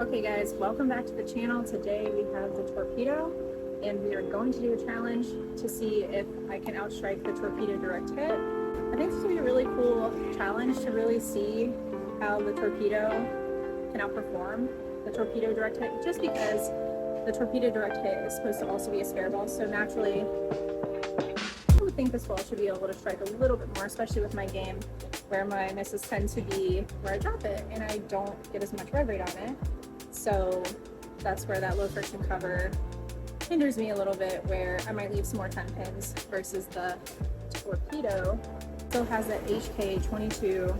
Okay guys, welcome back to the channel. Today we have the Torpedo and we are going to do a challenge to see if I can outstrike the Torpedo direct hit. I think this will be a really cool challenge to really see how the Torpedo can outperform the Torpedo direct hit, just because the Torpedo direct hit is supposed to also be a spare ball, so naturally I would think this ball should be able to strike a little bit more, especially with my game where my misses tend to be where I drop it and I don't get as much rev rate on it. So that's where that low friction cover hinders me a little bit, where I might leave some more 10 pins versus the Torpedo still has that HK22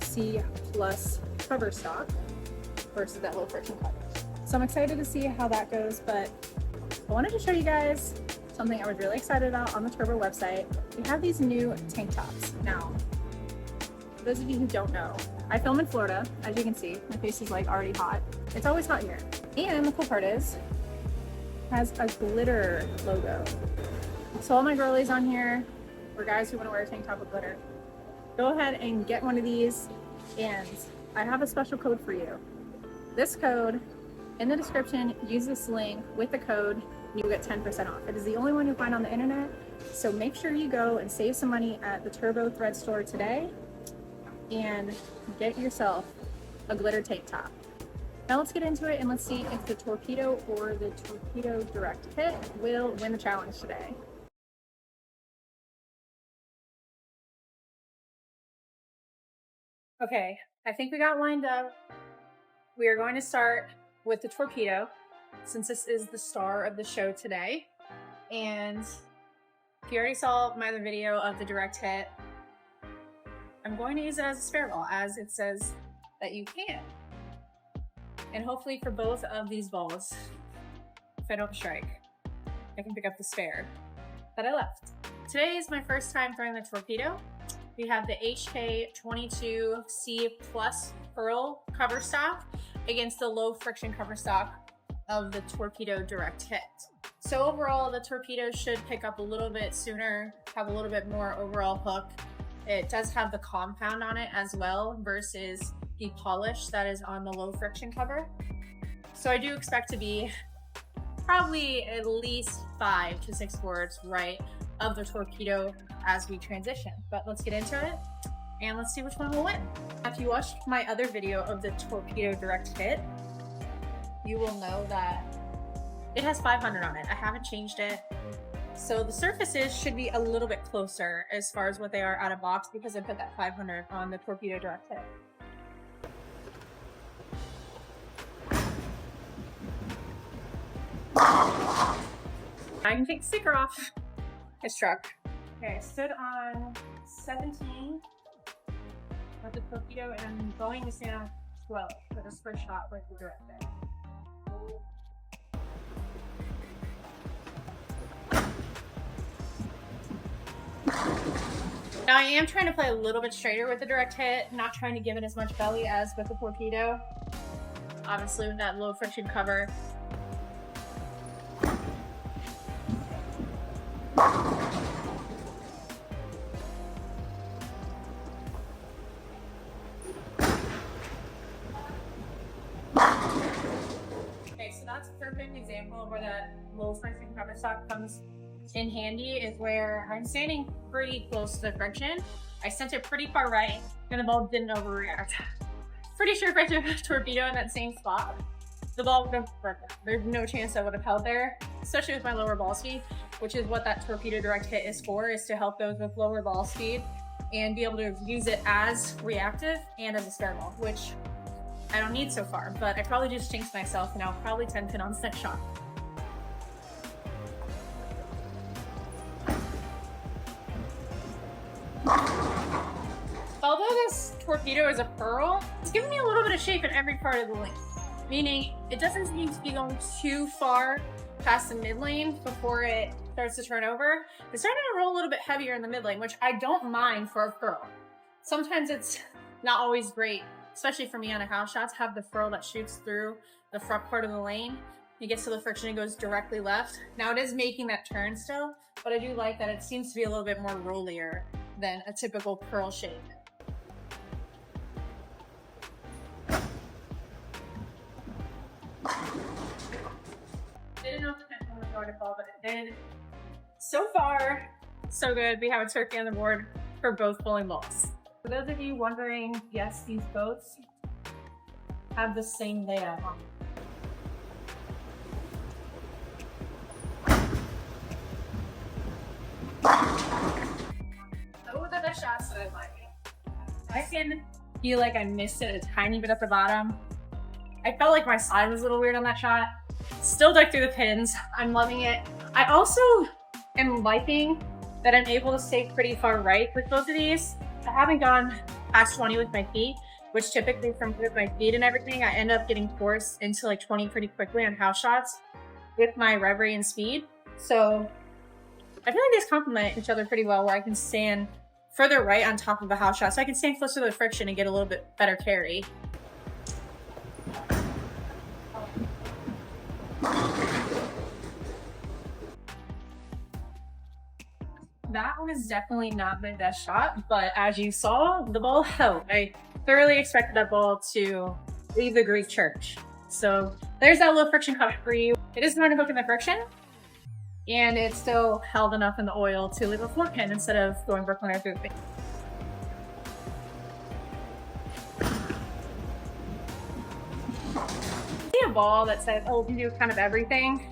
C plus cover stock versus that low friction cover. So I'm excited to see how that goes, but I wanted to show you guys something I was really excited about on the Turbo website. We have these new tank tops. Now, for those of you who don't know, I film in Florida. As you can see, my face is like already hot. It's always hot here. And the cool part is, it has a glitter logo. So all my girlies on here, or guys who want to wear a tank top with glitter, go ahead and get one of these, and I have a special code for you. This code, in the description, use this link with the code, and you get 10% off. It is the only one you find on the internet, so make sure you go and save some money at the Turbo thread store today and get yourself a glitter tank top. Now let's get into it and let's see if the Torpedo or the Torpedo direct hit will win the challenge today. Okay, I think we got lined up. We are going to start with the Torpedo, since this is the star of the show today. And if you already saw my other video of the direct hit, I'm going to use it as a spare ball, as it says that you can. And hopefully for both of these balls, if I don't strike, I can pick up the spare that I left. Today is my first time throwing the Torpedo. We have the HK22C plus pearl cover stock against the low friction cover stock of the Torpedo direct hit. So overall, the Torpedo should pick up a little bit sooner, have a little bit more overall hook. It does have the compound on it as well versus the polish that is on the low friction cover. So I do expect to be probably at least 5 to 6 boards right of the Torpedo as we transition. But let's get into it and let's see which one will win. If you watched my other video of the Torpedo direct hit, you will know that it has 500 on it. I haven't changed it. So the surfaces should be a little bit closer as far as what they are out of box, because I put that 500 on the Torpedo direct hit. I can take the sticker off. It struck. Okay, I stood on 17 with the Torpedo, and I'm going to stand on 12 for this first shot with the direct hit. Now I am trying to play a little bit straighter with the direct hit, not trying to give it as much belly as with the Torpedo. Obviously with that low friction cover. Okay, so that's a perfect example of where that low friction cover stock comes in handy, is where I'm standing pretty close to the friction. I sent it pretty far right and the ball didn't overreact. Pretty sure if I took a Torpedo in that same spot, the ball would have broken. There's no chance I would have held there, especially with my lower ball speed, which is what that Torpedo direct hit is for, is to help those with lower ball speed and be able to use it as reactive and as a spare ball, which I don't need so far, but I probably just jinxed myself and I'll probably 10 pin on this next shot. Although this Torpedo is a pearl, it's giving me a little bit of shape in every part of the lane, meaning it doesn't seem to be going too far past the mid lane before it starts to turn over. It's starting to roll a little bit heavier in the mid lane, which I don't mind for a pearl. Sometimes it's not always great, especially for me on a house shot, to have the furl that shoots through the front part of the lane. It gets to the friction and goes directly left. Now it is making that turn still, but I do like that it seems to be a little bit more rollier than a typical pearl shape. going to fall, but it did. So far, so good. We have a turkey on the board for both bowling balls. For those of you wondering, yes, these boats have the same layout. Those are the shots that I like. I can feel like I missed it a tiny bit at the bottom. I felt like my slide was a little weird on that shot. Still dug through the pins. I'm loving it. I also am liking that I'm able to stay pretty far right with both of these. I haven't gone past 20 with my feet, which typically from with my feet and everything, I end up getting forced into like 20 pretty quickly on house shots with my reverie and speed. So I feel like these complement each other pretty well, where I can stand further right on top of a house shot, so I can stand closer to the friction and get a little bit better carry. That one is definitely not my best shot, but as you saw, the ball held. I thoroughly expected that ball to leave the Greek church. So there's that little friction cut for you. It is going to hook in the friction, and it still held enough in the oil to leave a floor pin instead of going Brooklyn through the face. See a ball that says, oh, we can do kind of everything.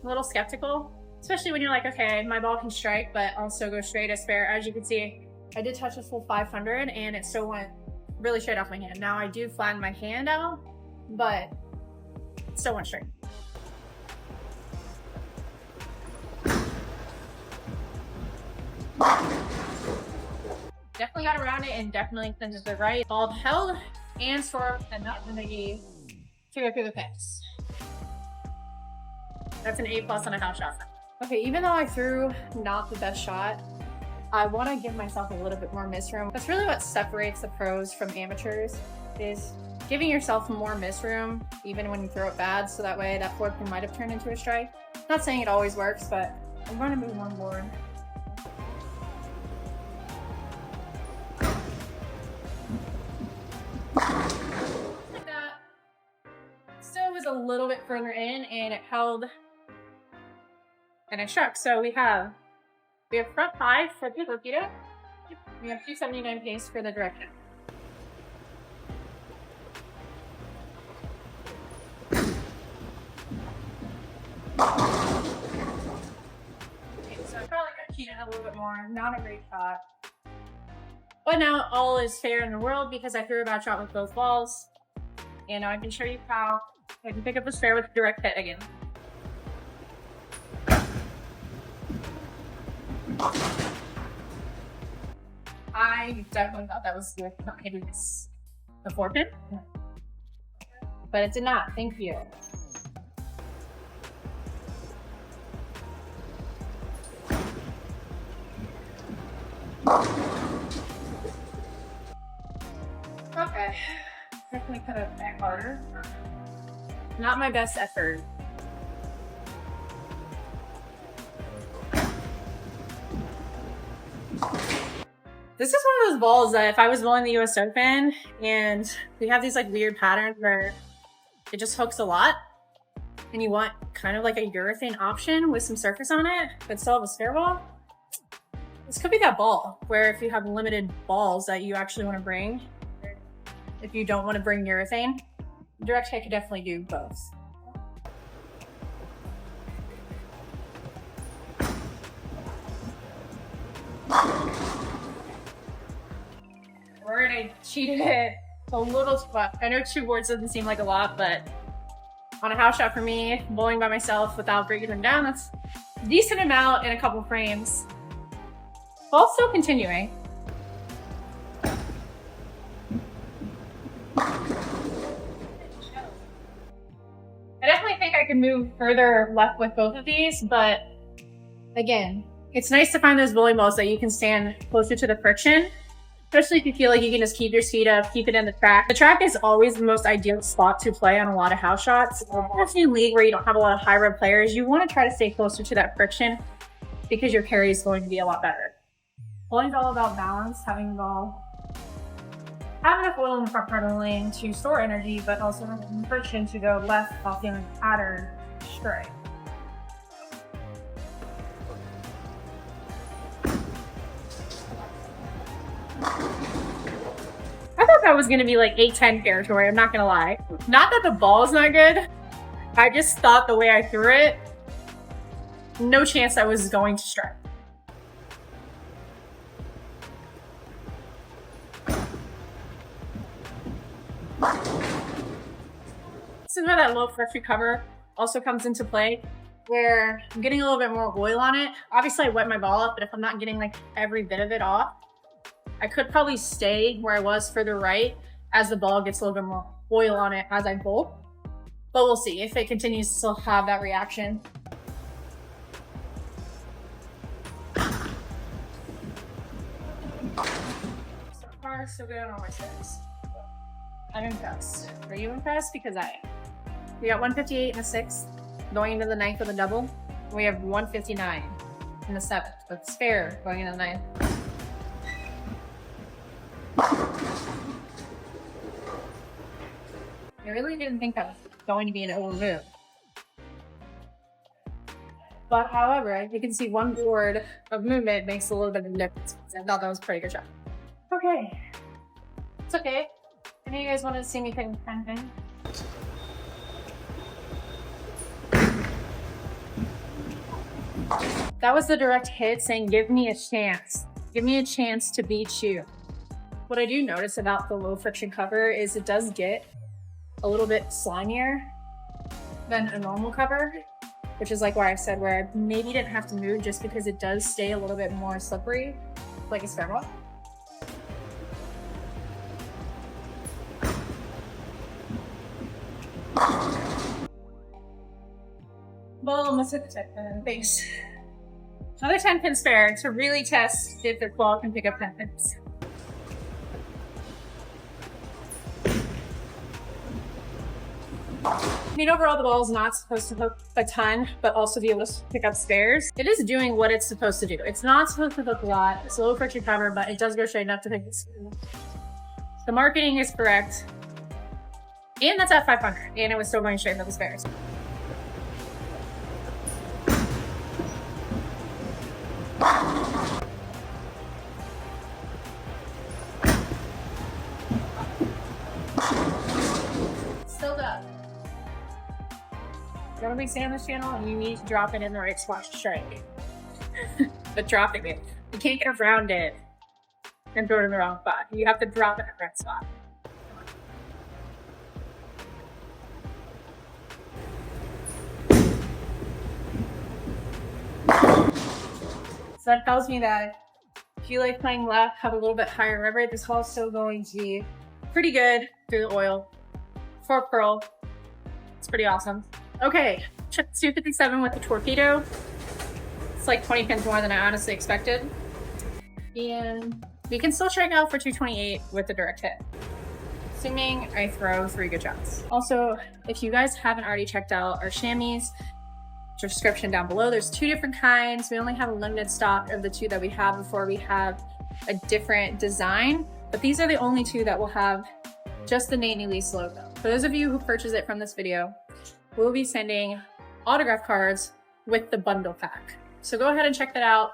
I'm a little skeptical, especially when you're like, okay, my ball can strike, but also go straight as spare. As you can see, I did touch a full 500 and it still went really straight off my hand. Now I do flatten my hand out, but it still went straight. Definitely got around it and definitely sent it to the right. Ball held and swerved enough energy to go through the pins. That's an A+ on a house shot. Okay, even though I threw not the best shot, I want to give myself a little bit more miss room. That's really what separates the pros from amateurs, is giving yourself more miss room even when you throw it bad, so that way that floor pin might have turned into a strike. Not saying it always works, but I'm going to move one board. Like that. Still was a little bit further in and it held and it struck. So we have front 5 for the torpedo. We have 279 pace for the direction. Okay, so I probably got cheated a little bit more. Not a great shot. But now all is fair in the world because I threw a bad shot with both balls. And now I can show you how I can pick up the spare with direct hit again. I definitely thought that was not hitting this the 4-pin, but it did not. Thank you. Okay, definitely cut it back harder. Not my best effort. This is one of those balls that if I was bowling the US Open and we have these like weird patterns where it just hooks a lot and you want kind of like a urethane option with some surface on it, but still have a spare ball, this could be that ball where if you have limited balls that you actually want to bring, if you don't want to bring urethane, direct hit could definitely do both. Word, I cheated it a little spot. I know 2 boards doesn't seem like a lot, but on a house shot for me, bowling by myself without breaking them down, that's a decent amount in a couple frames. Ball still continuing. I definitely think I could move further left with both of these, but again, it's nice to find those bowling balls that you can stand closer to the friction, especially if you feel like you can just keep your speed up, keep it in the track. The track is always the most ideal spot to play on a lot of house shots. Especially in a league where you don't have a lot of high rev players, you want to try to stay closer to that friction because your carry is going to be a lot better. Bowling's all about balance, having the ball have enough oil in the front part of the lane to store energy, but also having friction to go left while feeling pattern straight. I thought that was gonna be like 8-10 territory, I'm not gonna lie. Not that the ball is not good, I just thought the way I threw it, no chance I was going to strike. This is where that low pressure cover also comes into play, where I'm getting a little bit more oil on it. Obviously I wet my ball up, but if I'm not getting like every bit of it off, I could probably stay where I was further right as the ball gets a little bit more oil on it as I bowl. But we'll see if it continues to still have that reaction. So far, so good on all my sets. I'm impressed. Are you impressed? Because I am. We got 158 in the 6th, going into the 9th with a double. We have 159 in the 7th with spare going into the 9th. I really didn't think that was going to be an over move. But however, as you can see, one board of movement makes a little bit of a difference. I thought that was a pretty good job. Okay. It's okay. I know you guys wanted to see me think kind of thing. That was the direct hit saying, give me a chance. Give me a chance to beat you. What I do notice about the low friction cover is it does get a little bit slimier than a normal cover, which is like why I said where I maybe didn't have to move, just because it does stay a little bit more slippery, like a spare ball. Well, let's hit the 10 base. Another 10-pin spare to really test if the ball can pick up 10 pins. I mean, overall, the ball is not supposed to hook a ton, but also be able to pick up spares. It is doing what it's supposed to do. It's not supposed to hook a lot. It's a low friction cover, but it does go straight enough to pick it. The marketing is correct. And that's at 500, and it was still going straight for the spares. Still up. Gotta be stay on this channel, and you need to drop it in the right spot to strike. But dropping it, you can't get around it and throw it in the wrong spot. You have to drop it in the right spot. So that tells me that if you like playing left, have a little bit higher rev rate, this ball is still going to be pretty good through the oil. 4 pearl. It's pretty awesome. Okay, check 257 with the Torpedo. It's like 20 pins more than I honestly expected. And we can still strike out for 228 with the direct hit, assuming I throw 3 good shots. Also, if you guys haven't already checked out our chamois, description down below. There's 2 different kinds. We only have a limited stock of the 2 that we have before we have a different design, but these are the only 2 that will have just the Nate Elise logo. For those of you who purchase it from this video, we'll be sending autograph cards with the bundle pack. So go ahead and check that out.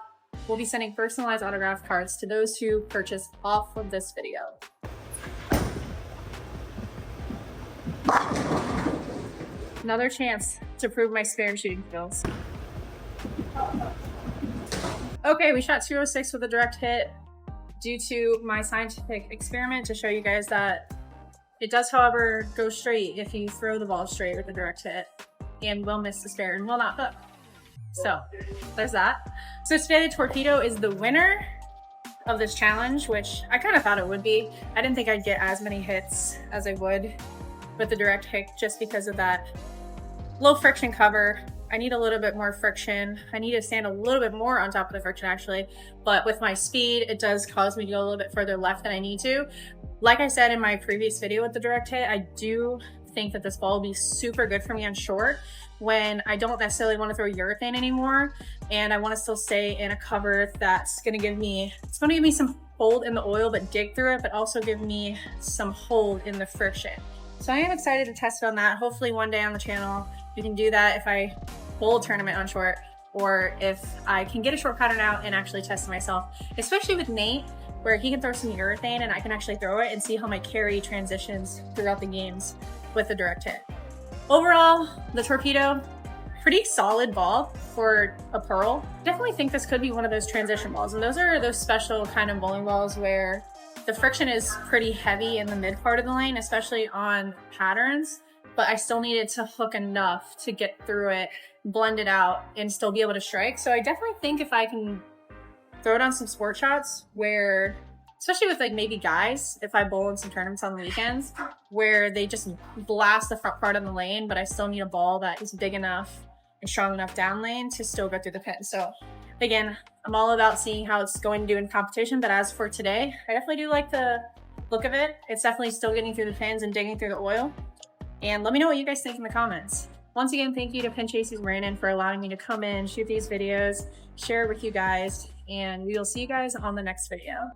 We'll be sending personalized autograph cards to those who purchase off of this video. Another chance to prove my spare shooting skills. Okay, we shot 206 with a direct hit due to my scientific experiment to show you guys that it does, however, go straight if you throw the ball straight with a direct hit and will miss the spare and will not hook. So there's that. So today the Torpedo is the winner of this challenge, which I kind of thought it would be. I didn't think I'd get as many hits as I would with the direct hit just because of that low friction cover. I need a little bit more friction. I need to stand a little bit more on top of the friction actually, but with my speed, it does cause me to go a little bit further left than I need to. Like I said in my previous video with the direct hit, I do think that this ball will be super good for me on short when I don't necessarily want to throw urethane anymore and I want to still stay in a cover that's going to give me, it's going to give me some hold in the oil but dig through it, but also give me some hold in the friction. So I am excited to test it on that. Hopefully one day on the channel we can do that if I bowl a tournament on short, or if I can get a short pattern out and actually test it myself. Especially with Nate, where he can throw some urethane and I can actually throw it and see how my carry transitions throughout the games with a direct hit. Overall, the Torpedo, pretty solid ball for a pearl. Definitely think this could be one of those transition balls, and those are those special kind of bowling balls where the friction is pretty heavy in the mid part of the lane, especially on patterns, but I still needed to hook enough to get through it, blend it out, and still be able to strike. So I definitely think if I can throw it on some sport shots where, especially with like maybe guys, if I bowl in some tournaments on the weekends, where they just blast the front part of the lane, but I still need a ball that is big enough and strong enough down lane to still go through the pin. So again, I'm all about seeing how it's going to do in competition, but as for today, I definitely do like the look of it. It's definitely still getting through the pins and digging through the oil. And let me know what you guys think in the comments. Once again, thank you to Pin Chasey's Brandon for allowing me to come in, shoot these videos, share it with you guys, and we will see you guys on the next video.